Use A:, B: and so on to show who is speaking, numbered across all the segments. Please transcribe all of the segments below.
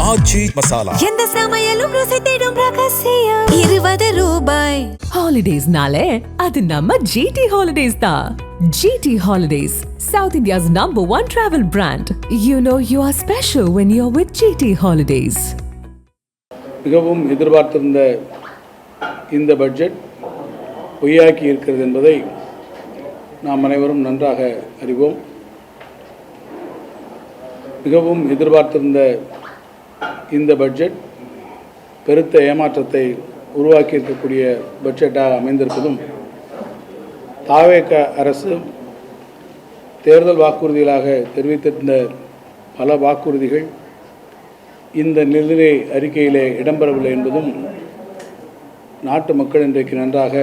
A: ஆச்சி மசாலா.
B: எந்த சமையலும் ருசி தேடும் ரகசியம் 20 ரூபாய்.
C: ஹாலிடேஸ்னாலே அது நம்ம GT Holidays தான். GT Holidays, South India's #1 travel brand. You know you are special when you're with GT Holidays.
D: மிகவும் எதிர்பார்த்திருந்த இந்த பட்ஜெட் பொய்யாக்கி இருக்கிறது என்பதை நாம் அனைவரும் நன்றாக அறிவோம். மிகவும் எதிர்பார்த்திருந்த இந்த பட்ஜெட் பெருத்த ஏமாற்றத்தை உருவாக்கி இருக்கக்கூடிய பட்ஜெட்டாக அமைந்திருப்பதும் தாவேக அரசு தேர்தல் வாக்குறுதிகளாக தெரிவித்திருந்த பல வாக்குறுதிகள் இந்த நிதிநிலை அறிக்கையிலே இடம்பெறவில்லை என்பதும் நாட்டு மக்கள் இன்றைக்கு நன்றாக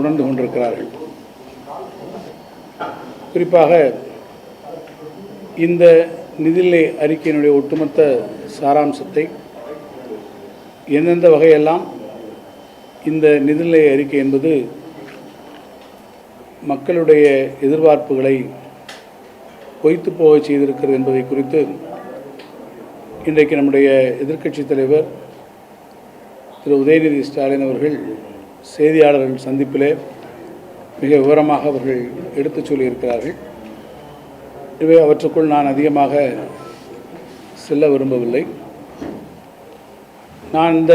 D: உணர்ந்து கொண்டிருக்கிறார்கள். குறிப்பாக இந்த நிதிநிலை அறிக்கையினுடைய ஒட்டுமொத்த சாராம்சத்தை எந்தெந்த வகையெல்லாம் இந்த நிதிநிலை அறிக்கை என்பது மக்களுடைய எதிர்பார்ப்புகளை பொய்த்து போக செய்திருக்கிறது என்பதை குறித்து இன்றைக்கு நம்முடைய எதிர்க்கட்சித் தலைவர் திரு உதயநிதி ஸ்டாலின் அவர்கள் செய்தியாளர்கள் சந்திப்பிலே மிக விவரமாக அவர்கள் எடுத்துச் சொல்லியிருக்கிறார்கள். இவை அவற்றுக்குள் நான் அதிகமாக செல்ல விரும்பவில்லை. நான் இந்த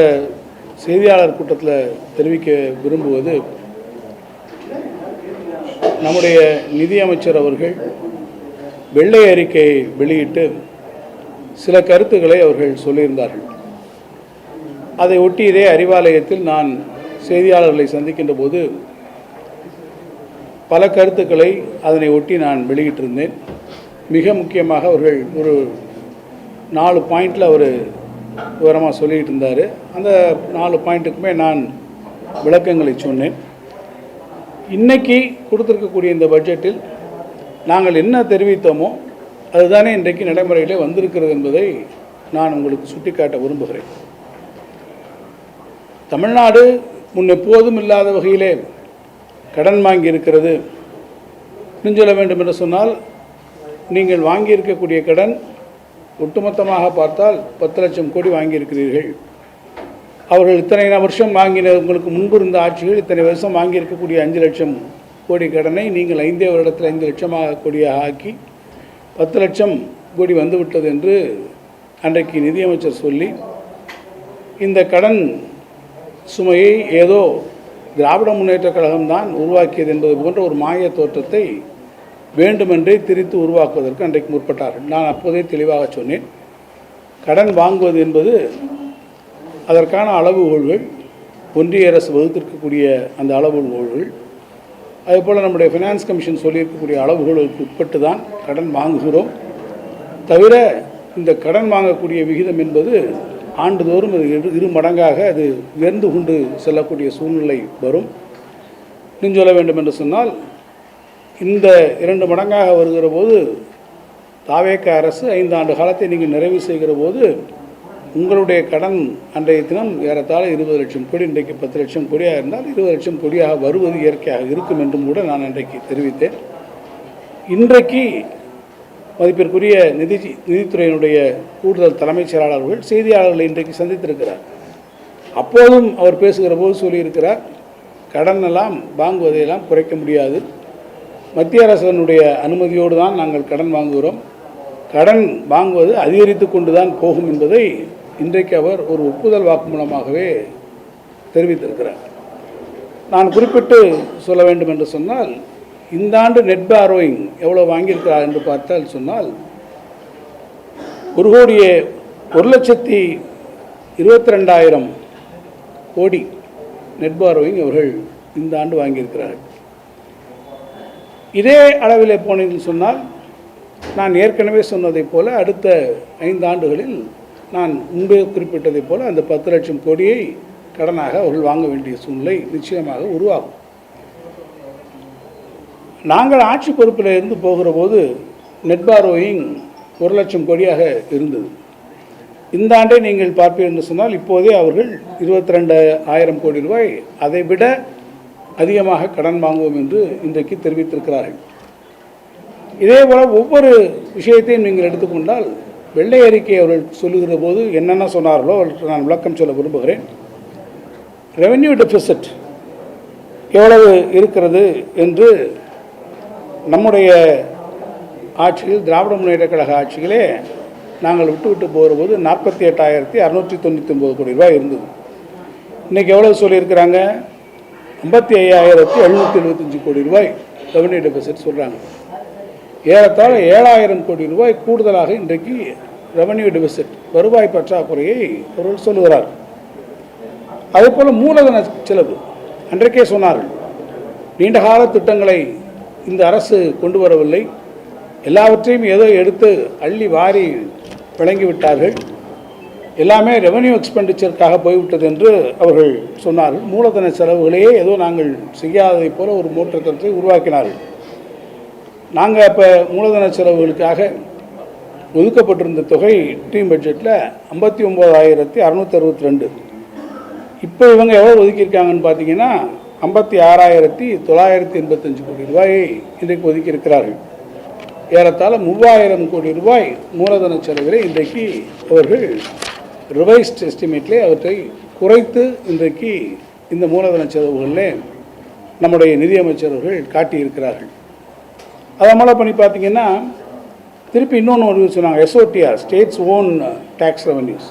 D: செய்தியாளர் கூட்டத்தில் தெரிவிக்க விரும்புவது, நம்முடைய நிதியமைச்சர் அவர்கள் வெள்ளை அறிக்கையை வெளியிட்டு சில கருத்துக்களை அவர்கள் சொல்லியிருந்தார்கள். அதை ஒட்டி இதே அறிவாலயத்தில் நான் செய்தியாளர்களை சந்திக்கின்ற போது பல கருத்துக்களை அதனை ஒட்டி நான் வெளியிட்டிருந்தேன். மிக முக்கியமாக அவர்கள் ஒரு 4 பாயிண்டில் அவர் விவரமாக சொல்லிகிட்டு இருந்தார். அந்த 4 பாயிண்ட்டுக்குமே நான் விளக்கங்களை சொன்னேன். இன்றைக்கி கொடுத்துருக்கக்கூடிய இந்த பட்ஜெட்டில் நாங்கள் என்ன தெரிவித்தோமோ அதுதானே இன்றைக்கு நடைமுறையிலே வந்திருக்கிறது என்பதை நான் உங்களுக்கு சுட்டிக்காட்ட விரும்புகிறேன். தமிழ்நாடு முன் எப்போதும் இல்லாத வகையிலே கடன் வாங்கி இருக்கிறது. இன்னும் சொல்ல வேண்டும் என்று சொன்னால், நீங்கள் வாங்கியிருக்கக்கூடிய கடன் ஒட்டுமொத்தமாக பார்த்தால் 10 லட்சம் கோடி வாங்கியிருக்கிறீர்கள். அவர்கள் இத்தனை வருஷம் வாங்கின, உங்களுக்கு முன்பு இருந்த ஆட்சிகள் இத்தனை வருஷம் வாங்கியிருக்கக்கூடிய 5 லட்சம் கோடி கடனை நீங்கள் 5 வருடத்தில் 5 லட்சமாக கோடியாக ஆக்கி 10 லட்சம் கோடி வந்துவிட்டது என்று அன்றைக்கு நிதியமைச்சர் சொல்லி, இந்த கடன் சுமையை ஏதோ திராவிட முன்னேற்றக் கழகம்தான் உருவாக்கியது என்பது போன்ற ஒரு மாய தோற்றத்தை வேண்டுமென்றே திரித்து உருவாக்குவதற்கு அன்றைக்கு முற்பட்டார்கள். நான் அப்போதே தெளிவாக சொன்னேன், கடன் வாங்குவது என்பது அதற்கான அளவுகோல்கள், ஒன்றிய அரசு வகுத்திருக்கக்கூடிய அந்த அளவுகோல்கள், அதேபோல் நம்முடைய ஃபினான்ஸ் கமிஷன் சொல்லியிருக்கக்கூடிய அளவுகோலுக்கு உட்பட்டு தான் கடன் வாங்குகிறோம். தவிர இந்த கடன் வாங்கக்கூடிய விகிதம் என்பது ஆண்டுதோறும் அது 2 மடங்காக அது உயர்ந்து கொண்டு செல்லக்கூடிய சூழ்நிலை வரும். இன்னும் சொல்ல வேண்டும் என்று சொன்னால், இந்த 2 மடங்காக வருகிற போது தாவேக அரசு 5 ஆண்டு காலத்தை நீங்கள் நிறைவு செய்கிற போது உங்களுடைய கடன் அன்றைய தினம் ஏறத்தாழ 20 லட்சம் கோடி, இன்றைக்கு 10 லட்சம் கோடியாக இருந்தால் 20 லட்சம் கோடியாக வருவது இயற்கையாக இருக்கும் என்றும் கூட நான் அன்றைக்கு தெரிவித்தேன். இன்றைக்கு மதிப்பிற்குரிய நிதித்துறையினுடைய கூடுதல் தலைமைச் செயலாளர்கள் செய்தியாளர்களை இன்றைக்கு சந்தித்திருக்கிறார். அப்போதும் அவர் பேசுகிற போது சொல்லியிருக்கிறார், கடன் எல்லாம் வாங்குவதையெல்லாம் குறைக்க முடியாது, மத்திய அரசனுடைய அனுமதியோடு தான் நாங்கள் கடன் வாங்குகிறோம், கடன் வாங்குவது அதிகரித்து கொண்டு தான் போகும் என்பதை இன்றைக்கு அவர் ஒரு ஒப்புதல் வாக்குமூலமாகவே தெரிவித்திருக்கிறார். நான் குறிப்பிட்டு சொல்ல வேண்டும் என்று சொன்னால், இந்த ஆண்டு நெட் பாரோயிங் எவ்வளோ வாங்கியிருக்கிறார் என்று பார்த்தால் சொன்னால் 1,22,00,000 கோடி நெட் பாரோயிங் அவர்கள் இந்த ஆண்டு வாங்கியிருக்கிறார்கள். இதே அளவிலே போனீங்கன்னு சொன்னால், நான் ஏற்கனவே சொன்னதைப் போல அடுத்த 5 ஆண்டுகளில் நான் முன்பே குறிப்பிட்டதைப் போல அந்த 10 லட்சம் கோடியை கடனாக அவர்கள் வாங்க வேண்டிய சூழ்நிலை நிச்சயமாக உருவாகும். நாங்கள் ஆட்சி பொறுப்பில் இருந்து போகிற போது நெட் பாரோயிங் 1 லட்சம் கோடியாக இருந்தது. இந்த ஆண்டை நீங்கள் பார்ப்பீர்கள் என்று சொன்னால், இப்போதே அவர்கள் 22,000 கோடி ரூபாய் அதை விட அதிகமாக கடன் வாங்குவோம் என்று இன்றைக்கு தெரிவித்திருக்கிறார்கள். இதேபோல் ஒவ்வொரு விஷயத்தையும் நீங்கள் எடுத்துக்கொண்டால் வெள்ளை அறிக்கை அவர்கள் சொல்லுகிற போது என்னென்ன சொன்னார்களோ அவர்களுக்கு நான் விளக்கம் சொல்ல விரும்புகிறேன். ரெவென்யூ டெபிசிட் எவ்வளவு இருக்கிறது என்று நம்முடைய ஆட்சியில், திராவிட முன்னேற்ற கழக ஆட்சியிலே நாங்கள் விட்டு போகிற போது 48,699 கோடி ரூபாய் இருந்தது. இன்றைக்கி எவ்வளவு சொல்லியிருக்கிறாங்க? 55,775 கோடி ரூபாய் ரெவென்யூ டெபிசிட் சொல்கிறாங்க. ஏறத்தாழ 7,000 கோடி ரூபாய் கூடுதலாக இன்றைக்கு ரெவென்யூ டெபிசிட், வருவாய் பற்றாக்குறையை அவர்கள் சொல்லுகிறார். அதேபோல் மூலதன செலவு அன்றைக்கே சொன்னார்கள், நீண்டகால திட்டங்களை இந்த அரசு கொண்டு வரவில்லை, எல்லாவற்றையும் ஏதோ எடுத்து அள்ளி வாரி வழங்கிவிட்டார்கள், எல்லாமே ரெவென்யூ எக்ஸ்பெண்டிச்சருக்காக போய்விட்டது என்று அவர்கள் சொன்னார்கள். மூலதன செலவுகளையே ஏதோ நாங்கள் செய்யாததைப் போல ஒரு மூற்றத்தை உருவாக்கினார்கள். நாங்கள் அப்போ மூலதன செலவுகளுக்காக ஒதுக்கப்பட்டிருந்த தொகை டீம் பட்ஜெட்டில் 59,662. இப்போ இவங்க எவ்வளோ ஒதுக்கியிருக்காங்கன்னு பார்த்தீங்கன்னா 56,985 கோடி ரூபாயை இன்றைக்கு ஒதுக்கியிருக்கிறார்கள். ஏறத்தாழ 3,000 கோடி ரூபாய் மூலதன செலவிலே இன்றைக்கு அவர்கள் ரிவைஸ்ட் எஸ்டிமேட்லே அவற்றை குறைத்து இன்றைக்கு இந்த மூலதன செலவுகளில் நம்முடைய நிதியமைச்சர்கள் காட்டியிருக்கிறார்கள். அதை மேலே பண்ணி பார்த்தீங்கன்னா திருப்பி இன்னொன்று ஒரு சொன்னாங்க, SOTR, states own tax revenues,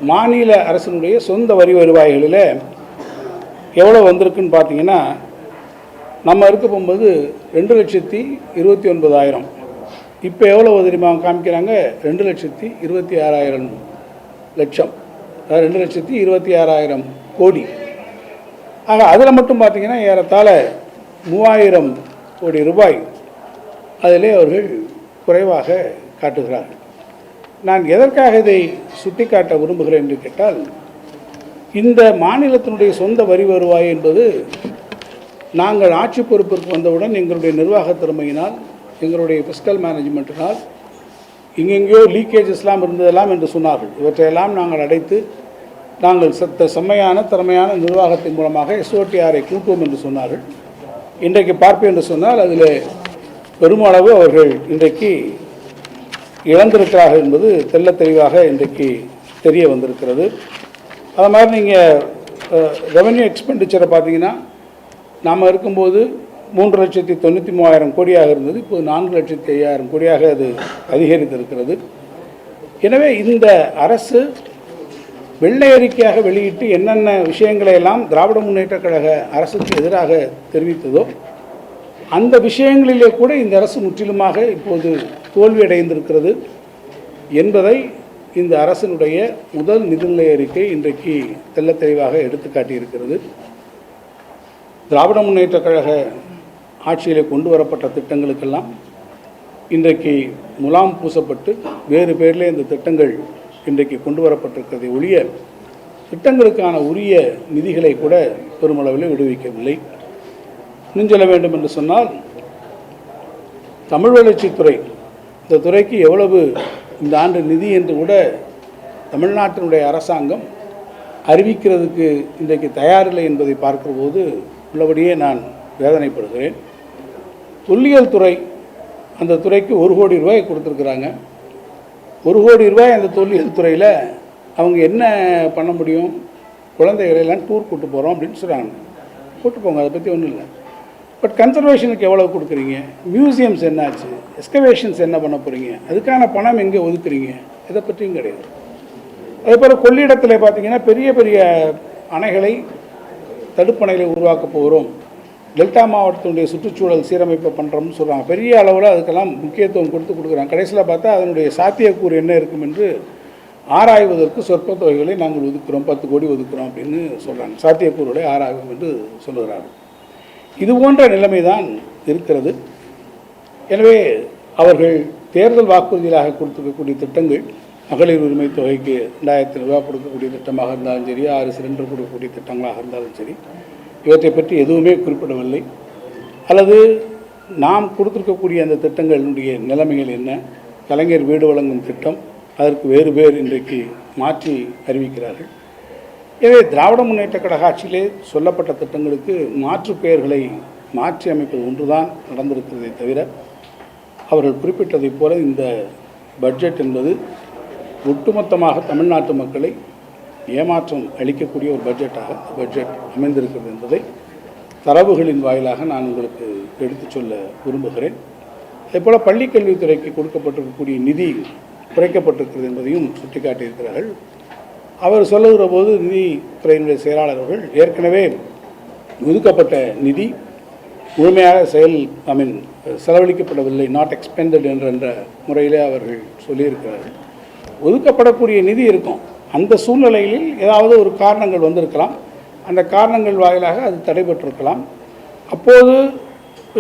D: மாநில அரசினுடைய சொந்த வரி வருவாய்களில் எவ்வளோ வந்திருக்குன்னு பார்த்தீங்கன்னா நம்ம இருக்க போகும்போது 2,29,000, இப்போ எவ்வளோ தெரியுமா காமிக்கிறாங்க? 2,26,000 லட்சம், அதாவது 2,26,000 கோடி. ஆக அதில் மட்டும் பார்த்தீங்கன்னா ஏறத்தாழ 3,000 கோடி ரூபாய் அதிலே அவர்கள் குறைவாக காட்டுகிறார்கள். நான் எதற்காக இதை சுட்டிக்காட்ட விரும்புகிறேன் என்று கேட்டால், இந்த மாநிலத்தினுடைய சொந்த வரி வருவாய் என்பது நாங்கள் ஆட்சி பொறுப்பிற்கு வந்தவுடன் எங்களுடைய நிர்வாக திறமையினால், எங்களுடைய ஃபிஸ்கல் மேனேஜ்மெண்ட்டினால் இங்கெங்கேயோ லீக்கேஜஸ்லாம் இருந்ததெல்லாம் என்று சொன்னார்கள். இவற்றையெல்லாம் நாங்கள் அடைத்து நாங்கள் செம்மையான திறமையான நிர்வாகத்தின் மூலமாக SOTRஐ கூட்டுவோம் என்று சொன்னார்கள். இன்றைக்கு பார்ப்பேன் என்று சொன்னால் அதில் பெருமளவு அவர்கள் இன்றைக்கு இழந்திருக்கிறார்கள் என்பது தெல்ல தெளிவாக இன்றைக்கு தெரிய வந்திருக்கிறது. அது மாதிரி நீங்கள் ரெவென்யூ எக்ஸ்பெண்டிச்சரை பார்த்தீங்கன்னா நாம் இருக்கும்போது 3,93,000 கோடியாக இருந்தது, இப்போது 4,05,000 கோடியாக அது அதிகரித்திருக்கிறது. எனவே இந்த அரசு வெள்ளை அறிக்கையாக வெளியிட்டு என்னென்ன விஷயங்களை எல்லாம் திராவிட முன்னேற்ற கழக அரசுக்கு எதிராக தெரிவித்ததோ அந்த விஷயங்களிலே கூட இந்த அரசு முற்றிலுமாக இப்போது தோல்வியடைந்திருக்கிறது என்பதை இந்த அரசினுடைய முதல் நிதிநிலை அறிக்கை இன்றைக்கு தெல்ல தெளிவாக எடுத்து காட்டியிருக்கிறது. திராவிட முன்னேற்ற கழக ஆட்சியிலே கொண்டு வரப்பட்ட திட்டங்களுக்கெல்லாம் இன்றைக்கு முலாம் பூசப்பட்டு வேறு பேரிலே இந்த திட்டங்கள் இன்றைக்கு கொண்டு வரப்பட்டிருக்கிறதை ஒழிய திட்டங்களுக்கான உரிய நிதிகளை கூட பெருமளவில் விடுவிக்கவில்லை. இன்னும் சொல்ல வேண்டும் என்று சொன்னால், தமிழ் வளர்ச்சித்துறை, இந்த துறைக்கு எவ்வளவு இந்த ஆண்டு நிதி என்று கூட தமிழ்நாட்டினுடைய அரசாங்கம் அறிவிக்கிறதுக்கு இன்றைக்கு தயாரில்லை என்பதை பார்க்கிற போது உள்ளபடியே நான் வேதனைப்படுகிறேன். தொல்லியல் துறை, அந்த துறைக்கு 1 கோடி ரூபாய் கொடுத்துருக்குறாங்க. 1 கோடி ரூபாய் அந்த தொல்லியல் துறையில் அவங்க என்ன பண்ண முடியும்? குழந்தைகளெல்லாம் டூர் கூட்டு போகிறோம் அப்படின்னு சொல்கிறாங்க. கூட்டு போங்க, அதை பற்றி ஒன்றும் இல்லை. பட் கன்சர்வேஷனுக்கு எவ்வளோ கொடுக்குறீங்க? மியூசியம்ஸ் என்னாச்சு? எக்ஸ்கவேஷன்ஸ் என்ன பண்ண போகிறீங்க? அதுக்கான பணம் எங்கே ஒதுக்குறீங்க? இதை பற்றியும் கிடையாது. அதேபோல் கொள்ளிடத்தில் பார்த்தீங்கன்னா பெரிய பெரிய அணைகளை, தடுப்பணைகளை உருவாக்க போகிறோம், டெல்டா மாவட்டத்தினுடைய சுற்றுச்சூழல் சீரமைப்பு பண்ணுறோம்னு சொல்கிறாங்க. பெரிய அளவில் அதுக்கெல்லாம் முக்கியத்துவம் கொடுக்குறாங்க. கடைசியில் பார்த்தா அதனுடைய சாத்தியக்கூறு என்ன இருக்கும் என்று ஆராய்வதற்கு சொற்ப தொகைகளை நாங்கள் ஒதுக்குறோம், 10 கோடி ஒதுக்குறோம் அப்படின்னு சொல்கிறாங்க. சாத்தியக்கூறுகளை ஆராய்வோம் என்று சொல்லுகிறார்கள். இது போன்ற நிலைமை தான் இருக்கிறது. எனவே அவர்கள் தேர்தல் வாக்குறுதிகளாக கொடுத்துருக்கக்கூடிய திட்டங்கள், மகளிர் உரிமை தொகைக்கு 2,000 ரூபா கொடுக்கக்கூடிய திட்டமாக இருந்தாலும் சரி, 6 சிலிண்டர் கொடுக்கக்கூடிய திட்டங்களாக இருந்தாலும் சரி, இவற்றை பற்றி எதுவுமே குறிப்பிடவில்லை. அல்லது நாம் கொடுத்துருக்கக்கூடிய அந்த திட்டங்களுடைய நிலைமைகள் என்ன? கலைஞர் வீடு வழங்கும் திட்டம், அதற்கு வேறு பேர் இன்றைக்கு மாற்றி அறிவிக்கிறார்கள். எனவே திராவிட முன்னேற்ற கழக ஆட்சியிலே சொல்லப்பட்ட திட்டங்களுக்கு மாற்று பெயர்களை மாற்றி அமைப்பது ஒன்றுதான் நடந்திருக்கிறதை தவிர, அவர்கள் குறிப்பிட்டதைப் போல இந்த பட்ஜெட் என்பது ஒட்டுமொத்தமாக தமிழ்நாட்டு மக்களை ஏமாற்றம் அளிக்கக்கூடிய ஒரு பட்ஜெட் அமைந்திருக்கிறது என்பதை தரவுகளின் வாயிலாக நான் உங்களுக்கு எடுத்துச் சொல்ல விரும்புகிறேன். அதேபோல் பள்ளிக்கல்வித்துறைக்கு கொடுக்கப்பட்டிருக்கக்கூடிய நிதி குறைக்கப்பட்டிருக்கிறது என்பதையும் சுட்டிக்காட்டியிருக்கிறார்கள். அவர் சொல்லுகிற போது நிதித்துறையினுடைய செயலாளர் அவர்கள் ஏற்கனவே ஒதுக்கப்பட்ட நிதி முழுமையாக செலவழிக்கப்படவில்லை, நாட் எக்ஸ்பெண்டட் என்ற முறையிலே அவர்கள் சொல்லியிருக்கிறார்கள். ஒதுக்கப்படக்கூடிய நிதி இருக்கும், அந்த சூழ்நிலையில் ஏதாவது ஒரு காரணங்கள் வந்திருக்கலாம், அந்த காரணங்கள் வாயிலாக அது தடைபட்டிருக்கலாம். அப்போது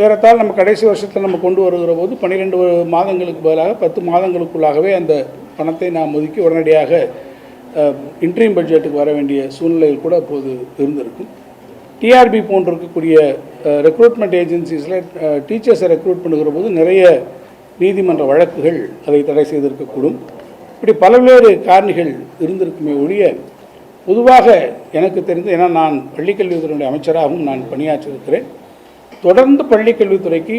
D: ஏறத்தால் நம்ம கடைசி வருஷத்தில் நம்ம கொண்டு வருகிற போது 12 மாதங்களுக்கு பதிலாக 10 மாதங்களுக்குள்ளாகவே அந்த பணத்தை நாம் ஒதுக்கி உடனடியாக இன்ட்ரீம் பட்ஜெட்டுக்கு வர வேண்டிய சூழ்நிலையில் கூட அப்போது இருந்திருக்கும். டிஆர்பி போன்றிருக்கக்கூடிய ரெக்ரூட்மெண்ட் ஏஜென்சிஸில் டீச்சர்ஸை ரெக்ரூட் பண்ணுகிற போது நிறைய நீதிமன்ற வழக்குகள் அதை தடை செய்திருக்கக்கூடும். இப்படி பல்வேறு காரணிகள் இருந்திருக்குமே ஒழிய பொதுவாக எனக்கு தெரிந்து, ஏன்னா நான் பள்ளிக்கல்வித்துறையுடைய அமைச்சராகவும் நான் பணியாற்றியிருக்கிறேன், தொடர்ந்து பள்ளிக்கல்வித்துறைக்கு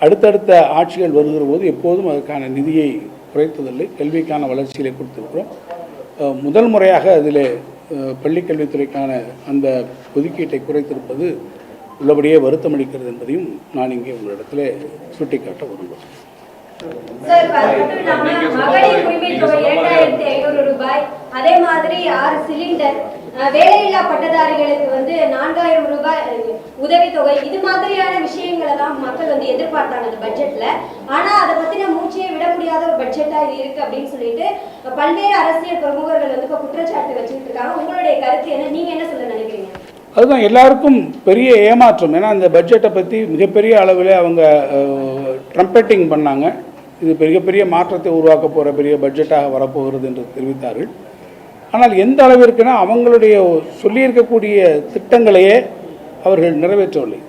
D: அடுத்தடுத்த ஆட்சிகள் வருகிற போது எப்போதும் அதற்கான நிதியை குறைத்ததில்லை, கல்விக்கான வளர்ச்சியிலே கொடுத்திருக்கிறோம். முதல் முறையாக அதில் பள்ளிக்கல்வித்துறைக்கான அந்த ஒதுக்கீட்டை குறைத்திருப்பது உள்ளபடியே வருத்தமளிக்கிறது என்பதையும் நான் இங்கே உங்களிடத்தில் சுட்டிக்காட்ட விரும்புகிறேன்.
A: மகளிர் உரிமை தொகை 2500 ரூபாய், அதே மாதிரி 6 சிலிண்டர், வேலையில்லா பட்டதாரிகளுக்கு 4000 ரூபாய் உதவித்தொகை, இது மாதிரியான விஷயங்களை தான் மக்கள் எதிர்பார்த்தாங்க இந்த பட்ஜெட்ல. ஆனா அதை பத்தின மூச்சையே விட முடியாத ஒரு பட்ஜெட்டா இது இருக்கு அப்படின்னு சொல்லிட்டு பல்வேறு அரசியல் பிரமுகர்கள் இப்ப குற்றச்சாட்டு வச்சுட்டு இருக்காங்க. உங்களுடைய கருத்து என்ன? நீங்க என்ன சொல்ல நினைக்கிறீங்க?
D: அதுதான் எல்லாருக்கும் பெரிய ஏமாற்றம். ஏன்னா இந்த பட்ஜெட்டை பற்றி மிகப்பெரிய அளவில் அவங்க ட்ரம்பெட்டிங் பண்ணாங்க. இது பெரிய மாற்றத்தை உருவாக்க போகிற பெரிய பட்ஜெட்டாக வரப்போகிறது என்று தெரிவித்தார்கள். ஆனால் எந்த அளவிற்குனா அவங்களுடைய சொல்லியிருக்கக்கூடிய திட்டங்களையே அவர்கள் நிறைவேற்றவில்லை.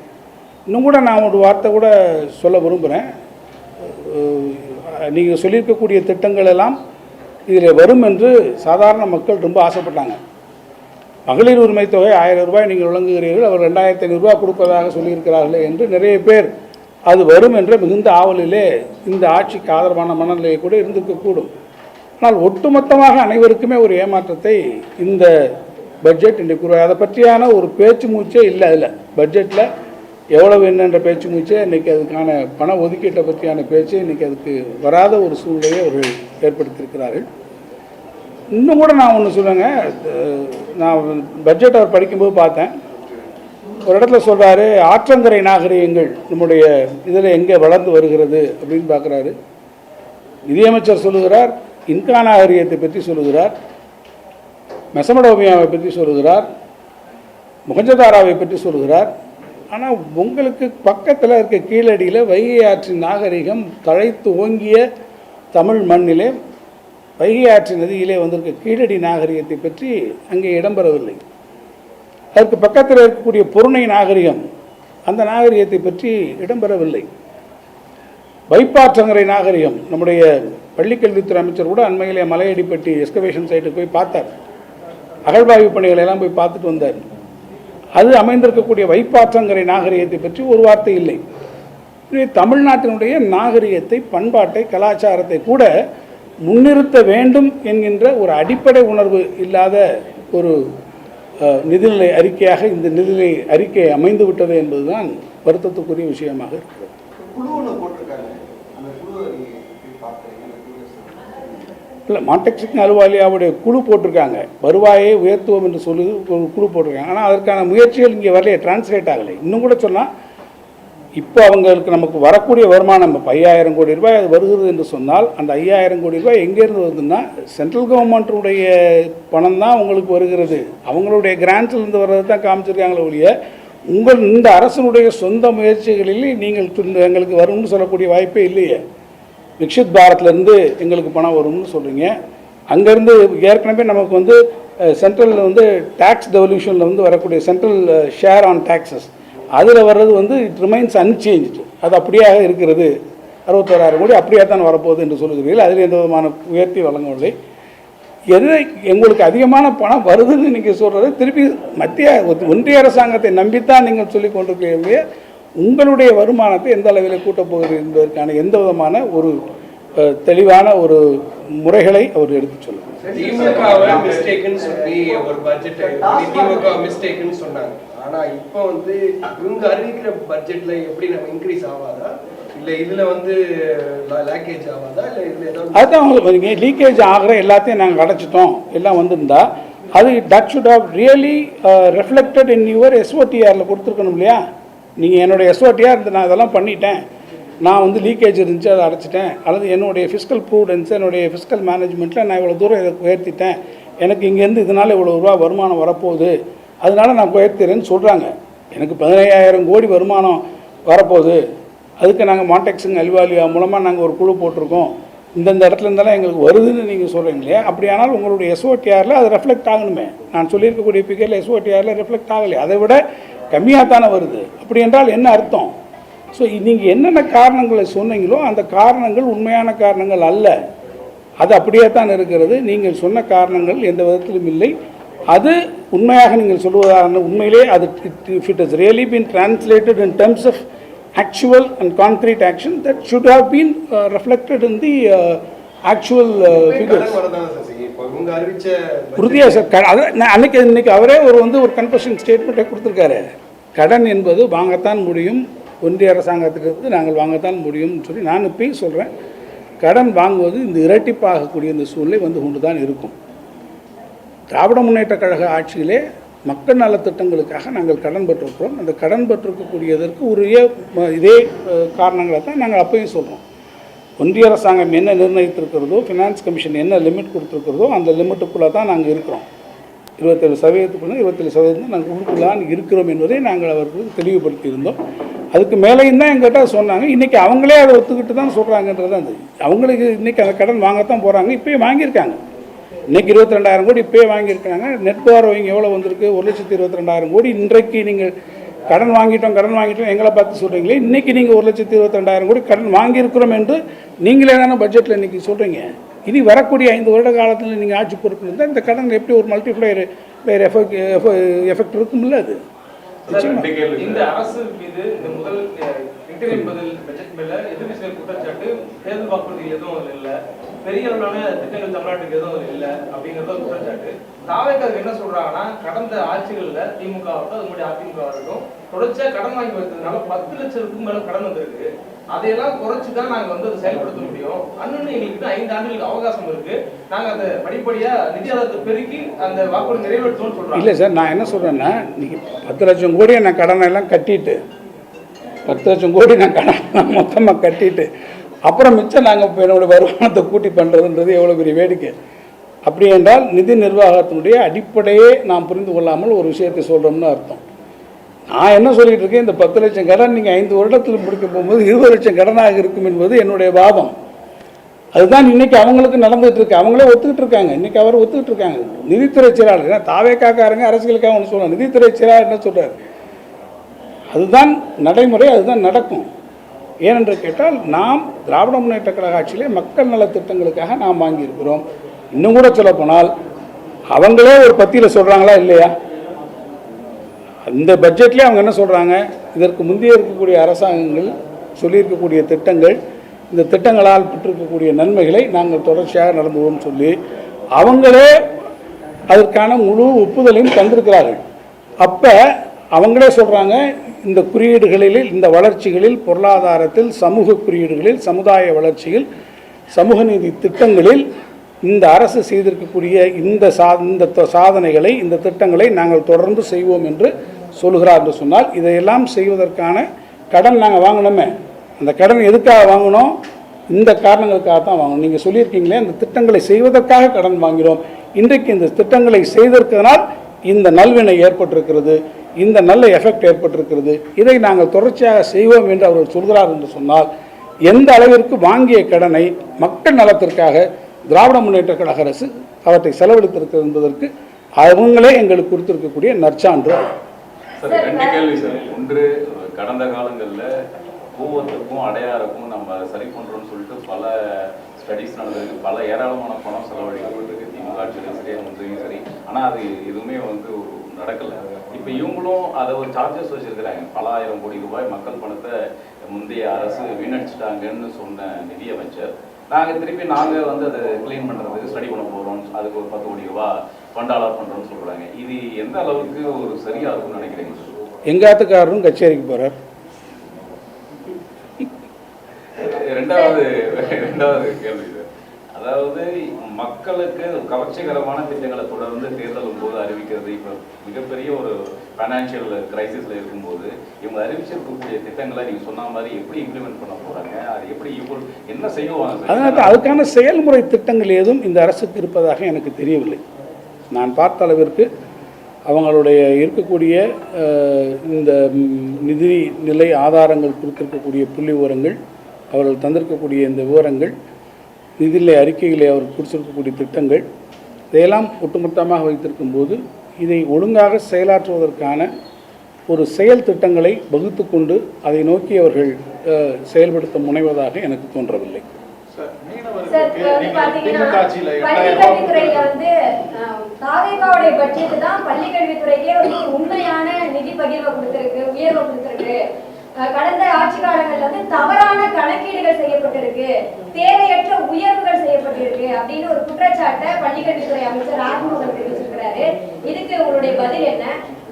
D: இன்னும் கூட நான் ஒரு வார்த்தை கூட சொல்ல விரும்புகிறேன். நீங்கள் சொல்லியிருக்கக்கூடிய திட்டங்கள் எல்லாம் இதில் வரும் என்று சாதாரண மக்கள் ரொம்ப ஆசைப்பட்டாங்க. மகளிர் உரிமை தொகை 1000 ரூபாய் நீங்கள் வழங்குகிறீர்கள், அவர் 2500 ரூபாய் கொடுப்பதாக சொல்லியிருக்கிறார்களே என்று நிறைய பேர் அது வரும் என்ற மிகுந்த ஆவலிலே இந்த ஆட்சிக்கு ஆதரவான மனநிலையை கூட இருந்திருக்கக்கூடும். ஆனால் ஒட்டுமொத்தமாக அனைவருக்குமே ஒரு ஏமாற்றத்தை இந்த பட்ஜெட் இன்றைக்கு அதை பற்றியான ஒரு பேச்சு மூச்சே இல்லை. அதில் பட்ஜெட்டில் எவ்வளவு என்னென்ற பேச்சு மூச்சே இன்றைக்கி அதுக்கான பண ஒதுக்கீட்டை பற்றியான பேச்சு இன்றைக்கி அதுக்கு வராத ஒரு சூழ்நிலையை அவர்கள் ஏற்படுத்தியிருக்கிறார்கள். இன்னும் கூட நான் ஒன்று சொல்லுங்க, நான் பட்ஜெட் அவர் படிக்கும்போது பார்த்தேன், ஒரு இடத்துல சொல்கிறாரு ஆற்றங்கரை நாகரிகங்கள் நம்முடைய இதில் எங்கே வளர்ந்து வருகிறது அப்படின்னு பார்க்குறாரு. நிதியமைச்சர் சொல்லுகிறார் இன்கா நாகரிகத்தை பற்றி சொல்லுகிறார், மெசமடோமியாவை பற்றி சொல்லுகிறார், முகஞ்சதாராவை பற்றி சொல்லுகிறார். ஆனால் உங்களுக்கு பக்கத்தில் இருக்க கீழடியில் வைகை ஆற்றின் நாகரிகம் தழைத்து ஓங்கிய தமிழ் மண்ணிலே வைகை ஆற்றின் நதியிலே வந்திருக்க கீழடி நாகரிகத்தை பற்றி அங்கே இடம்பெறவில்லை. அதற்கு பக்கத்தில் இருக்கக்கூடிய பொருணை நாகரிகம், அந்த நாகரிகத்தை பற்றி இடம்பெறவில்லை. வைப்பாற்றங்கரை நாகரிகம், நம்முடைய பள்ளிக்கல்வித்துறை அமைச்சர் கூட அண்மையிலே மலையடிப்பட்டி எக்ஸ்கவேஷன் சைட்டுக்கு போய் பார்த்தார், அகழ்வாய்வு பணிகளை எல்லாம் போய் பார்த்துட்டு வந்தார். அது அமைந்திருக்கக்கூடிய வைப்பாற்றங்கரை நாகரிகத்தை பற்றி ஒரு வார்த்தை இல்லை. தமிழ்நாட்டினுடைய நாகரிகத்தை, பண்பாட்டை, கலாச்சாரத்தை கூட முன்னிறுத்த வேண்டும் என்கின்ற ஒரு அடிப்படை உணர்வு இல்லாத ஒரு நிதிநிலை அறிக்கையாக இந்த நிதிநிலை அறிக்கை அமைந்து விட்டது என்பதுதான் வருத்தத்துக்குரிய விஷயமாக இருக்கிறது. இல்லை, மாண்டெக்ஸிங் அலுவலியாவுடைய குழு போட்டிருக்காங்க, வருவாயை உயர்த்துவோம் என்று சொல்லி ஒரு குழு போட்டிருக்காங்க. ஆனால் அதற்கான முயற்சிகள் இங்கே வரலையே, டிரான்ஸ்லேட் ஆகலை. இன்னும் கூட சொன்னால் இப்போ அவங்களுக்கு நமக்கு வரக்கூடிய வருமானம் இப்போ 5000 கோடி ரூபாய் அது வருகிறது என்று சொன்னால் அந்த 5000 கோடி ரூபாய் எங்கேருந்து வருதுன்னா சென்ட்ரல் கவர்மெண்ட்டுடைய பணம் தான் உங்களுக்கு வருகிறது. அவங்களுடைய கிராண்ட்ஸ்லேருந்து வர்றது தான் காமிச்சிருக்காங்களே ஒழிய உங்கள் இந்த அரசனுடைய சொந்த முயற்சிகளில் நீங்கள் எங்களுக்கு வரும்னு சொல்லக்கூடிய வாய்ப்பே இல்லையே. விக்ஷித் பாரத்லேருந்து எங்களுக்கு பணம் வரும்னு சொல்கிறீங்க. அங்கேருந்து ஏற்கனவே நமக்கு சென்ட்ரலில் டேக்ஸ் டெவல்யூஷனில் வரக்கூடிய சென்ட்ரல் ஷேர் ஆன் டேக்ஸஸ் அதில் வர்றது இட் ரிமைன்ஸ் அன்சேஞ்சு, அது அப்படியே இருக்கிறது. 61000 கோடி அப்படியே தான் வரப்போகுது என்று சொல்லுகிறீர்கள். அதில் எந்த விதமான உயர்த்தி வழங்கவில்லை. எது எங்களுக்கு அதிகமான பணம் வருதுன்னு நீங்கள் சொல்கிறது திருப்பி மத்திய ஒன்றிய அரசாங்கத்தை நம்பித்தான் நீங்கள் சொல்லிக் கொண்டிருக்கிறீங்க. உங்களுடைய வருமானத்தை எந்த அளவில் கூட்டப் போகிறது என்பதற்கான எந்த விதமான ஒரு தெளிவான ஒரு முறைகளை அவர் எடுத்து சொல்லுவார்.
E: ஆனா இப்போ வந்து இவங்க அறிவிக்கிற பட்ஜெட்ல எப்படி நம்ம இன்க்ரீஸ் ஆகாதா இல்ல இதுல வந்து லேக்கேஜ் ஆகாதா இல்ல இதுல ஏதாவது
D: அதுதான் உங்களுக்கு லீக்கேஜ் ஆகிற எல்லாத்தையும் நாங்கள் அடைச்சிட்டோம் எல்லாம் வந்திருந்தா அது that should have really reflected in your எஸ்ஓடிஆரில் கொடுத்துருக்கணும் இல்லையா? நீங்கள் என்னுடைய எஸ்ஓடிஆர் இருந்து நான் இதெல்லாம் பண்ணிட்டேன், நான் வந்து லீக்கேஜ் இருந்துச்சு அதை அடைச்சிட்டேன், அல்லது என்னுடைய ஃபிஸ்கல் ப்ரூடன்ஸ் என்னுடைய ஃபிஸ்கல் மேனேஜ்மெண்ட்டில் நான் இவ்வளோ தூரம் இதை உயர்த்திட்டேன், எனக்கு இங்கேருந்து இதனால் இவ்வளோ ரூபா வருமானம் வரப்போகுது அதனால நான் உயர்த்திறேன்னு சொல்கிறாங்க. எனக்கு 15,000 கோடி வருமானம் வரப்போகுது, அதுக்கு நாங்கள் மான்டெக்ஸுங்க அல்வாலியா மூலமாக நாங்கள் ஒரு குழு போட்டிருக்கோம், இந்தந்த இடத்துல இருந்தாலும் எங்களுக்கு வருதுன்னு நீங்கள் சொல்கிறீங்க இல்லையா? அப்படியானால் உங்களுடைய எஸ்ஓடிஆரில் அது ரெஃப்ளெக்ட் ஆகணுமே. நான் சொல்லியிருக்கக்கூடிய பிகரில் எஸ்ஓடிஆரில் ரெஃப்ளெக்ட் ஆகலையே, அதை விட கம்மியாக தானே வருது. அப்படி என்றால் என்ன அர்த்தம்? ஸோ நீங்கள் என்னென்ன காரணங்களை சொன்னீங்களோ அந்த காரணங்கள் உண்மையான காரணங்கள் அல்ல, அது அப்படியே தான் இருக்கிறது. நீங்கள் சொன்ன காரணங்கள் எந்த விதத்திலும் இல்லை. அது உண்மையாக நீங்கள் சொல்வதான உண்மையிலே அது if it has really been translated in terms of actual and concrete action that should have been reflected in the actual figures. உறுதியாக சார், அது இன்னைக்கு அவரே ஒரு கன்ஃபெஷன் ஸ்டேட்மெண்ட்டை கொடுத்துருக்காரு. கடன் என்பது வாங்கத்தான் முடியும், ஒன்றிய அரசாங்கத்திலிருந்து நாங்கள் வாங்கத்தான் முடியும்னு சொல்லி நான் இப்பயும் சொல்கிறேன். கடன் வாங்குவது இந்த இரட்டிப்பாகக்கூடிய இந்த சூழ்நிலை வந்து கொண்டு தான் இருக்கும். திராவிட முன்னேற்ற கழக ஆட்சியிலே மக்கள் நலத்திட்டங்களுக்காக நாங்கள் கடன் பெற்றிருக்கிறோம். அந்த கடன் பெற்றிருக்கக்கூடியதற்கு உரிய இதே காரணங்களை தான் நாங்கள் அப்பயும் சொல்கிறோம். ஒன்றிய அரசாங்கம் என்ன நிர்ணயித்திருக்கிறதோ, ஃபினான்ஸ் கமிஷன் என்ன லிமிட் கொடுத்துருக்கிறதோ அந்த லிமிட்டுக்குள்ளே தான் நாங்கள் இருக்கிறோம். 27% 27% நாங்கள் உள்ளுக்குள்ளான் இருக்கிறோம் என்பதை நாங்கள் அவர்களுக்கு தெளிவுபடுத்தியிருந்தோம். அதுக்கு மேலேயும் தான் எங்கிட்ட சொன்னாங்க. இன்றைக்கி அவங்களே அதை ஒத்துக்கிட்டு தான் சொல்கிறாங்கன்றது தான் அது. அவங்களுக்கு இன்றைக்கி அந்த கடன் வாங்கத்தான் போகிறாங்க, இப்போயே வாங்கியிருக்காங்க. இன்றைக்கி 22,000 கோடி இப்போயே வாங்கியிருக்காங்க. நெட் பாரோவிங் எவ்வளோ வந்திருக்கு? 1,22,000 கோடி. இன்றைக்கு நீங்கள் கடன் வாங்கிட்டோம் எங்களை பார்த்து சொல்கிறீங்களே, இன்றைக்கி நீங்கள் 1,22,000 கோடி கடன் வாங்கியிருக்கிறோம் என்று நீங்களே தானே பட்ஜெட்டில் இன்றைக்கி சொல்கிறீங்க. இனி வரக்கூடிய 5 வருட காலத்தில் நீங்கள் ஆட்சி பொறுப்பு இருந்தால் இந்த கடன் எப்படி ஒரு மல்டிப்ளையர் எஃபெக்ட் இருக்கும்ல? அது
F: இந்த அரசு மீது இந்த முதல் பட்ஜெட் மேல எதிர்க்கட்சிகள் குற்றச்சாட்டு தேர்தல் வாக்குறுதி எதுவும் இல்லை, பெரிய அளவிலான திட்டங்கள் தமிழ்நாட்டுக்கு எதுவும் இல்லை அப்படிங்கிறத குற்றச்சாட்டு. தாவேக்காரர் என்ன சொல்றாங்கன்னா, கடந்த ஆட்சிகள்ல திமுக ஆகட்டும் அது மாதிரி அதிமுக ஆகட்டும் தொடர்ச்சியா கடன் வாங்கி வச்சதுனால 10 லட்சத்துக்கும் மேல கடன் வந்திருக்கு, அதையெல்லாம் குறைச்சுதான் நாங்க வந்து அதை செயல்படுத்த முடியும். அண்ணன் எங்களுக்கு 5 ஆண்டுகளுக்கு அவகாசம் இருக்கு, நாங்க அதை படிப்படியா நிதி ஆதாரத்தை பெருக்கி அந்த வாக்குறுதி நிறைவேற்றுவோம்னு சொல்றோம்.
D: இல்லை சார், நான் என்ன சொல்றேன்னா, இன்னைக்கு 10 லட்சம் கோடியை நான் கடனை எல்லாம் கட்டிட்டு 10 லட்சம் கோடி நான் கடன் மொத்தமாக கட்டிட்டு அப்புறம் மிச்சம் நாங்கள் என்னுடைய வருமானத்தை கூட்டி பண்ணுறதுன்றது எவ்வளோ பெரிய வேடிக்கை. அப்படி என்றால் நிதி நிர்வாகத்தினுடைய அடிப்படையே நாம் புரிந்து கொள்ளாமல் ஒரு விஷயத்தை சொல்கிறோம்னு அர்த்தம். நான் என்ன சொல்லிகிட்டு இருக்கேன், இந்த 10 லட்சம் கடன் நீங்கள் 5 வருடத்தில் முடிக்க போகும்போது 20 லட்சம் கடனாக இருக்கும் என்பது என்னுடைய வாதம். அதுதான் இன்றைக்கி அவங்களுக்கு நடந்துகிட்டு இருக்கு. அவங்களே ஒத்துக்கிட்டு இருக்காங்க. இன்றைக்கி அவர் ஒத்துக்கிட்டு இருக்காங்க. நிதித்துறை செயலாளர், ஏன்னா தாவேக்காரங்க அரசியலுக்காக ஒன்று சொல்கிறாங்க, நிதித்துறை செயலாளர் என்ன சொல்கிறார், அதுதான் நடைமுறை, அதுதான் நடக்கும். ஏனென்று கேட்டால் நாம் திராவிட முன்னேற்ற கழக ஆட்சியிலே மக்கள் நலத்திட்டங்களுக்காக நாம் வாங்கியிருக்கிறோம். இன்னும் கூட சொல்லப்போனால் அவங்களே ஒரு பத்தியில் சொல்கிறாங்களா இல்லையா? அந்த பட்ஜெட்லேயே அவங்க என்ன சொல்கிறாங்க, இதற்கு முந்தைய இருக்கக்கூடிய அரசாங்கங்கள் சொல்லியிருக்கக்கூடிய திட்டங்கள், இந்த திட்டங்களால் பெற்றிருக்கக்கூடிய நன்மைகளை நாங்கள் தொடர்ச்சியாக நடந்துவோம் சொல்லி அவங்களே அதற்கான முழு ஒப்புதலையும் தந்திருக்கிறார்கள். அப்போ அவங்களே சொல்கிறாங்க, இந்த குறியீடுகளில், இந்த வளர்ச்சிகளில், பொருளாதாரத்தில், சமூக குறியீடுகளில், சமுதாய வளர்ச்சியில், சமூக நீதி திட்டங்களில் இந்த அரசு செய்திருக்கக்கூடிய இந்த சாதனைகளை, இந்த திட்டங்களை நாங்கள் தொடர்ந்து செய்வோம் என்று சொல்கிறார் என்று சொன்னால், இதையெல்லாம் செய்வதற்கான கடன் நாங்கள் வாங்கணுமே. அந்த கடன் எதுக்காக வாங்கணும்? இந்த காரணங்களுக்காக தான் வாங்கணும். நீங்கள் சொல்லியிருக்கீங்களே, இந்த திட்டங்களை செய்வதற்காக கடன் வாங்கிறோம். இன்றைக்கு இந்த திட்டங்களை செய்திருக்கிறதுனால் இந்த நல்வினை ஏற்பட்டிருக்கிறது, இந்த நல்ல எஃபெக்ட் ஏற்பட்டிருக்கிறது, இதை நாங்கள் தொடர்ச்சியாக செய்வோம் என்று அவர் சொல்கிறார் என்று சொன்னால், எந்த அளவிற்கு வாங்கிய கடனை மக்கள் நலத்திற்காக திராவிட முன்னேற்ற கழக அரசு அவற்றை செலவழித்திருக்கிறது என்பதற்கு அவங்களே எங்களுக்கு கொடுத்திருக்கக்கூடிய நற்சான்று.
G: சார், 2 கேள்வி சார். ஒன்று, கடந்த காலங்களில் பூவத்துக்கும் அடையாருக்கும் நம்ம சரி பண்ணுறோம்னு சொல்லிட்டு பல ஸ்டடீஸ் நடந்திருக்கு, பல ஏராளமான பணம் செலவழிக்கப்பட்டிருக்கு திமுக ஆட்சியிலும் சரி முந்தையும் சரி. ஆனால் அது எதுவுமே வந்து நடக்கலை. இப்போ இவங்களும் அதை ஒரு சார்ஜஸ் வச்சுருக்கிறாங்க. பல ஆயிரம் கோடி ரூபாய் மக்கள் பணத்தை முந்தைய அரசு வீணடிச்சிட்டாங்கன்னு சொன்ன நிதியமைச்சர் நாங்கள் திருப்பி நாங்கள் வந்து அதை க்ளீன் பண்ணுறதுக்கு ஸ்டடி பண்ண போகிறோம், அதுக்கு ஒரு 10 கோடி ரூபா ஃபண்ட் அலாட் பண்ணுறோம்னு சொல்கிறாங்க. இது எந்த அளவுக்கு ஒரு சரியாக இருக்கும்னு நினைக்கிறீங்க?
D: எங்கள் ஆத்துக்காரரும் கச்சேரிக்கு போகிறார்.
G: ரெண்டாவது கேள்வி இது, அதாவது மக்களுக்கு கவர்ச்சிகரமான திட்டங்களை தொடர்ந்து தேர்தலும் போது அறிவிக்கிறது. இப்போ மிகப்பெரிய ஒரு ஃபைனான்சியல் கிரைசிஸில் இருக்கும்போது இவங்க அறிவிச்சிருக்கக்கூடிய திட்டங்களை நீங்கள் சொன்ன மாதிரி எப்படி இம்ப்ளிமெண்ட் பண்ண போகிறாங்க, அது எப்படி இவ்வளோ என்ன செய்வாங்க?
D: அதனால் அதுக்கான செயல்முறை திட்டங்கள் ஏதும் இந்த அரசுக்கு இருப்பதாக எனக்கு தெரியவில்லை. நான் பார்த்த அளவிற்கு அவங்களுடைய இருக்கக்கூடிய இந்த நிதி நிலை ஆதாரங்கள் கொடுத்திருக்கக்கூடிய புள்ளி விவரங்கள், அவர்கள் தந்திருக்கக்கூடிய இந்த விவரங்கள், நிதிநிலை அறிக்கைகளை அவர் கொடுத்திருக்கக்கூடிய திட்டங்கள், இதையெல்லாம் ஒட்டுமொத்தமாக வைத்திருக்கும் போது இதை ஒழுங்காக செயலாற்றுவதற்கான ஒரு செயல் திட்டங்களை வகுத்து கொண்டு அதை நோக்கி அவர்கள் செயல்படுத்த முனைவதாக எனக்கு தோன்றவில்லை.
A: பள்ளிக்கல்வித்துறையில வந்து தாவேகாவுடைய பட்ஜெட் தான் பள்ளிக்கல்வித்துறைக்கே ஒரு உண்மையான நிதி பகிர்வை கொடுத்திருக்கு, உயர்வை கொடுத்திருக்கு. கடந்த ஆட்சி காலங்கள்ல வந்து தவறான கணக்கீடுகள் செய்யப்பட்டிருக்கு, தேவையற்ற உயர்வுகள் செய்யப்பட்டிருக்கு அப்படின்னு ஒரு குற்றச்சாட்டை பள்ளிக்கல்வித்துறை அமைச்சர் ராஜ்மோகன் தெரிவிச்சிருக்கிறாரு. இதுக்கு உங்களுடைய பதில் என்ன?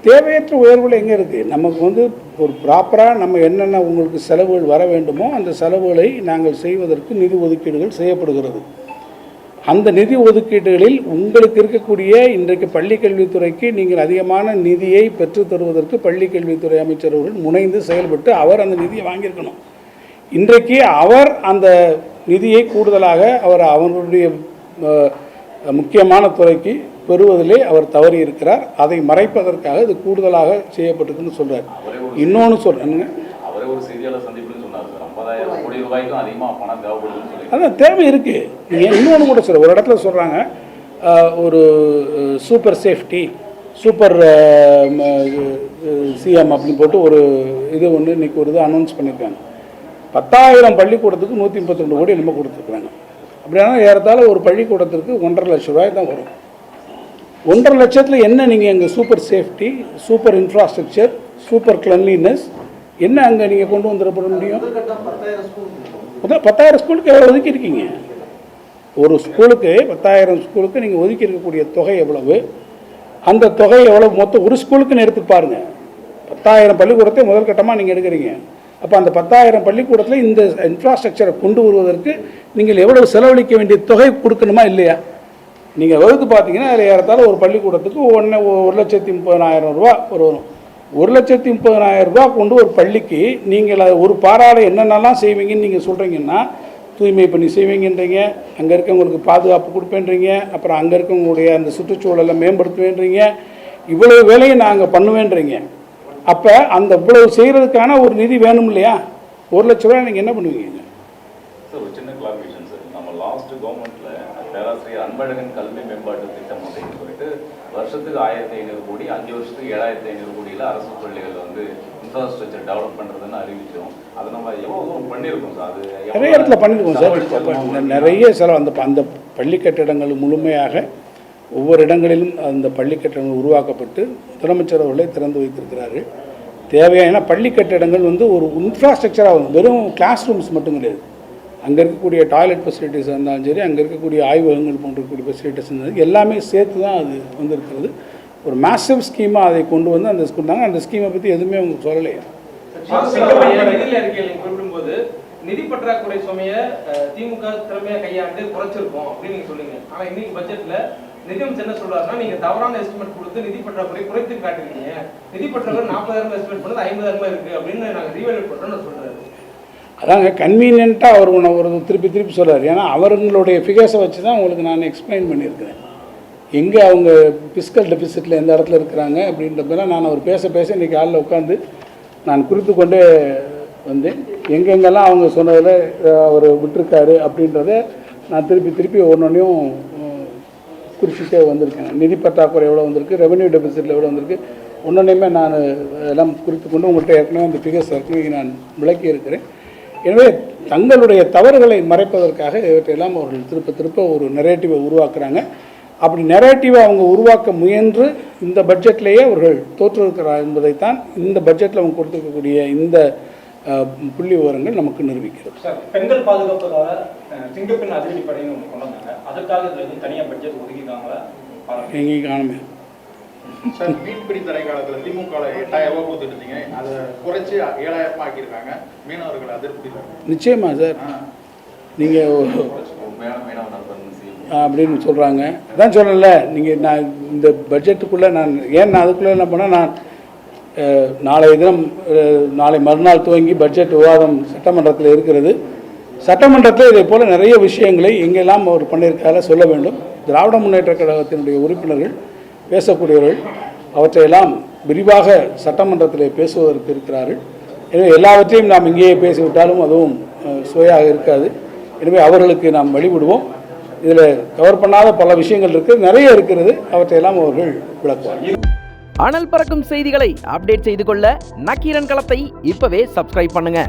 D: தேவையற்ற உயர்வுகள் எங்கே இருக்குது? நமக்கு வந்து ஒரு ப்ராப்பராக நம்ம என்னென்ன உங்களுக்கு செலவுகள் வர வேண்டுமோ அந்த செலவுகளை நாங்கள் செய்வதற்கு நிதி ஒதுக்கீடுகள் செய்யப்படுகிறது. அந்த நிதி ஒதுக்கீடுகளில் உங்களுக்கு இருக்கக்கூடிய இன்றைக்கு பள்ளிக்கல்வித்துறைக்கு நீங்கள் அதிகமான நிதியை பெற்றுத் தருவதற்கு பள்ளிக்கல்வித்துறை அமைச்சர் அவர்கள் முனைந்து செயல்பட்டு அவர் அந்த நிதியை வாங்கியிருக்கணும். இன்றைக்கு அவர் அந்த நிதியை கூடுதலாக அவருடைய முக்கியமான துறைக்கு பெறுவதிலே அவர் தவறி இருக்கிறார். அதை மறைப்பதற்காக இது கூடுதலாக செய்யப்பட்டிருக்குன்னு சொல்றார். இன்னொன்று சொல்றேங்க,
G: அவரே ஒரு செய்தியாளர் சந்திப்புன்னு சொன்னார், 50,000 கோடி ரூபாய்க்கும் அதிகமாக பணம் தேவைப்படுதுன்னு சொல்லி.
D: அதான் தேவை இருக்கு. இன்னொன்று கூட சொல்ற, ஒரு இடத்துல சொல்றாங்க ஒரு சூப்பர் சேஃப்டி சூப்பர் சிஎம் அப்படின்னு போட்டு ஒரு இது ஒன்று இன்னைக்கு ஒரு இது அனௌன்ஸ் பண்ணியிருக்காங்க. 10,000 பள்ளிக்கூடத்துக்கு 132 கோடி நம்ம கொடுத்துருக்குறாங்க. அப்படின்னா ஏறத்தாழ ஒரு பள்ளிக்கூடத்திற்கு 1.5 லட்சம் ரூபாய் தான் வரும். 1.5 லட்சத்தில் என்ன நீங்கள் எங்கள் super safety, super infrastructure, super cleanliness என்ன அங்கே நீங்கள் கொண்டு வந்துட முடியும்? 10,000 ஸ்கூலுக்கு எவ்வளோ ஒதுக்கி இருக்கீங்க? ஒரு ஸ்கூலுக்கு 10,000 ஸ்கூலுக்கு நீங்கள் ஒதுக்கி இருக்கக்கூடிய தொகை எவ்வளவு? அந்த தொகை எவ்வளவு மொத்தம் ஒரு ஸ்கூலுக்குன்னு எடுத்து பாருங்கள். 10,000 பள்ளிக்கூடத்தை முதல் கட்டமாக நீங்கள் எடுக்கிறீங்க. அப்போ அந்த 10,000 பள்ளிக்கூடத்தில் இந்த இன்ஃப்ராஸ்ட்ரக்சரை கொண்டு வருவதற்கு நீங்கள் எவ்வளவு செலவழிக்க வேண்டிய தொகை கொடுக்கணுமா இல்லையா? நீங்கள் வகுத்து பார்த்தீங்கன்னா அதில் ஏறத்தாழ ஒரு பள்ளிக்கூடத்துக்கு 1,30,30,000 ரூபா வரும். 1,30,30,000 ரூபா கொண்டு ஒரு பள்ளிக்கு நீங்கள் ஒரு பாராளை என்னென்னலாம் செய்வீங்கன்னு நீங்கள் சொல்கிறீங்கன்னா, தூய்மை பண்ணி செய்வீங்கன்றீங்க, அங்கே இருக்கவங்களுக்கு பாதுகாப்பு கொடுப்பேன்றீங்க, அப்புறம் அங்கே இருக்கவங்களுடைய அந்த சுற்றுச்சூழலை மேம்படுத்துவேன்றீங்க, இவ்வளவு வேலையை நாங்கள் பண்ணுவேன்றீங்க. அப்போ அந்த இவ்வளவு செய்கிறதுக்கான ஒரு நிதி வேணும் இல்லையா? 1 லட்ச ரூபா நீங்கள் என்ன பண்ணுவீங்க?
G: சார் ஒரு சின்ன கிளாரிஃபிகேஷன் சார், நம்ம லாஸ்ட் கவர்மெண்ட்டில் பேராசிரியர் அன்பழகன் கல்வி மேம்பாட்டு திட்டம் அப்படின்னு சொல்லிட்டு வருஷத்துக்கு 1,500 கோடி, 5 வருஷத்துக்கு 7,500 கோடியில் அரசு பள்ளிகள் வந்து இன்ஃப்ராஸ்ட்ரக்சர் டெவலப் பண்ணுறதுன்னு அறிவித்தோம். அதை நம்ம எவ்வளோ தூரம் பண்ணியிருக்கோம் சார்? அது
D: நிறைய இடத்துல பண்ணியிருக்கோம் சார். நிறைய செலவு அந்த பள்ளி கட்டிடங்கள் முழுமையாக ஒவ்வொரு இடங்களிலும் அந்த பள்ளி கட்டிடங்கள் உருவாக்கப்பட்டு முதலமைச்சர் அவர்களே திறந்து வைத்திருக்கிறார்கள். தேவையான பள்ளி கட்டிடங்கள் வந்து ஒரு இன்ஃப்ராஸ்ட்ரக்சராக வெறும் கிளாஸ் ரூம்ஸ் மட்டும் கிடையாது. அங்கே இருக்கக்கூடிய டாய்லெட் ஃபெசிலிட்டிஸ் இருந்தாலும் சரி, அங்கே இருக்கக்கூடிய ஆய்வகங்கள் போன்றக்கூடிய ஃபெசிலிட்டிஸ் இருந்தாலும் எல்லாமே சேர்த்து தான் அது வந்திருக்கிறது. ஒரு மேசிவ் ஸ்கீமாக அதை கொண்டு வந்து அந்த ஸ்கூல் அந்த ஸ்கீமை பற்றி எதுவுமே அவங்க சொல்லலையா?
F: நிதிநிலை அறிக்கையில் குறிப்பிடும்போது நிதி பற்றாக்குறை சுமையை திமுக திறமையாக கையாண்டு குறைச்சிருக்கோம் அப்படின்னு நீங்க சொன்னீங்க. ஆனா இன்னைக்கு பட்ஜெட்ல நிதியமைச்சர் என்ன சொல்றாருன்னா, நீங்க தவறான எஸ்டிமேட் கொடுத்து நிதி பற்றாக்குறை குறைத்து காட்டுறீங்க, நிதி பற்றாக்குறை 40,000 எஸ்டிமேட் பண்ணது 50,000 இருக்கு அப்படின்னு நாங்கள் ரீவேல்யூட் பண்றோம்னு சொல்றாரு.
D: அதாங்க கன்வீனியண்ட்டாக அவர் ஒரு திருப்பி சொல்கிறார். ஏன்னா அவர்களுடைய ஃபிகர்ஸை வச்சு தான் உங்களுக்கு நான் எக்ஸ்பிளைன் பண்ணியிருக்கிறேன். எங்கே அவங்க பிஸ்கல் டெபிசிட்டில் எந்த இடத்துல இருக்கிறாங்க அப்படின்றப்பெல்லாம் நான் அவர் பேச இன்றைக்கி ஆளில் உட்காந்து நான் குறித்து கொண்டே வந்தேன். எங்கெங்கெல்லாம் அவங்க சொன்னதில் அவர் விட்டுருக்காரு அப்படின்றத நான் திருப்பி ஒன்றொன்றையும் குறிப்பிட்டே வந்திருக்கேன். நிதி பற்றாக்குறை எவ்வளோ வந்திருக்கு, ரெவன்யூ டெபிசிட்டில் எவ்வளோ வந்திருக்கு, ஒன்றொன்றையுமே நான் எல்லாம் குறித்து கொண்டு உங்கள்கிட்ட ஏற்கனவே அந்த ஃபிகர்ஸ் ஏற்கனவே நான் விளக்கி இருக்கிறேன். எனவே தங்களுடைய தவறுகளை மறைப்பதற்காக இவற்றையெல்லாம் அவர்கள் திருப்ப ஒரு நெரேட்டிவை உருவாக்குறாங்க. அப்படி நெரேட்டிவை அவங்க உருவாக்க முயன்று இந்த பட்ஜெட்லேயே அவர்கள் தோற்றிருக்கிறார் என்பதைத்தான் இந்த பட்ஜெட்டில் அவங்க கொடுத்துருக்கக்கூடிய இந்த புள்ளி விவரங்கள் நமக்கு நிரூபிக்கிறது.
H: சார், பெண்கள் பாதுகாப்புக்காக சிங்கப்பெண் அதிரடிப்படைன்னு ஒன்று கொண்டு வந்தாங்க. அதற்காக இதில் எதுவும் தனியாக பட்ஜெட் ஒதுக்கிட்டாங்களா?
D: எங்கேயும் காணுமே.
I: சார், மீன்பிடி தடை காலத்தில் திமுக 8000 ரூபா கொடுத்துட்டு இருந்தீங்க, அதை குறைச்சி 7000 ஆக்கியிருக்காங்க. மீனவர்கள் அதிருப்தி
D: நிச்சயமா சார், நீங்கள் அப்படின்னு சொல்கிறாங்க. அதான் சொல்லலை, நீங்கள் நான் இந்த பட்ஜெட்டுக்குள்ளே நான் அதுக்குள்ளே என்ன பண்ணேன், நான் நாளைய தினம் நாளை மறுநாள் துவங்கி பட்ஜெட் விவாதம் சட்டமன்றத்தில் இருக்கிறது. சட்டமன்றத்தில் இதே போல் நிறைய விஷயங்களை எங்கெல்லாம் அவர் பண்ணியிருக்கால சொல்ல வேண்டும். திராவிட முன்னேற்ற கழகத்தினுடைய உறுப்பினர்கள் பேசக்கூடியவர்கள் அவற்றையெல்லாம் விரிவாக சட்டமன்றத்தில் பேசுவதற்கு இருக்கிறார்கள். எனவே எல்லாவற்றையும் நாம் இங்கேயே பேசிவிட்டாலும் அதுவும் சுவையாக இருக்காது. எனவே அவர்களுக்கு நாம் வழிவிடுவோம். இதில் கவர் பண்ணாத பல விஷயங்கள் இருக்குது, நிறைய இருக்கிறது. அவற்றையெல்லாம் அவர்கள் விளக்குவார்கள்.
J: அனல் பறக்கும் செய்திகளை அப்டேட் செய்து கொள்ள நக்கீரன் களத்தை இப்பவே சப்ஸ்கிரைப் பண்ணுங்க.